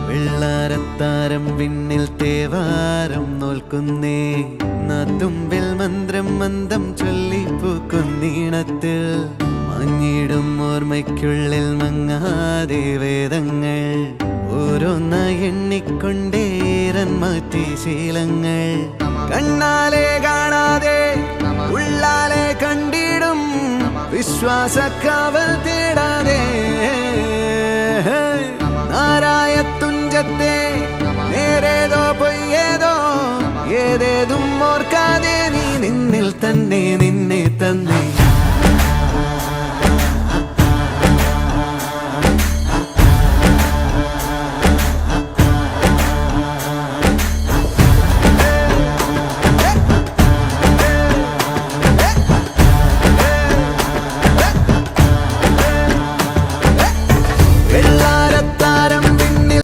വെള്ളാരത്താരം വിണ്ണിൽ തേവാരം നോൽക്കുന്നേ തുമ്പിൽ മന്ത്രം മന്ദം ചൊല്ലിപ്പൂക്കുന്നീണത്തിൽ മഞ്ഞിടും ഓർമ്മയ്ക്കുള്ളിൽ മങ്ങാതെ വേദങ്ങൾ ഓരോന്നായി എണ്ണിക്കൊണ്ടേരൻ മാറ്റി ശീലങ്ങൾ കണ്ണാലെ കാണാതെ ഉള്ളാലെ കണ്ടിടും വിശ്വാസക്കാവൽ തേടാതെ നാരായ തുഞ്ചത്തെ നേരേതോ പൊയ്യേതോ ഏതേതും ഓർക്കാതെ നീ നിന്നിൽ തന്നെ നിന്നെ തന്നെ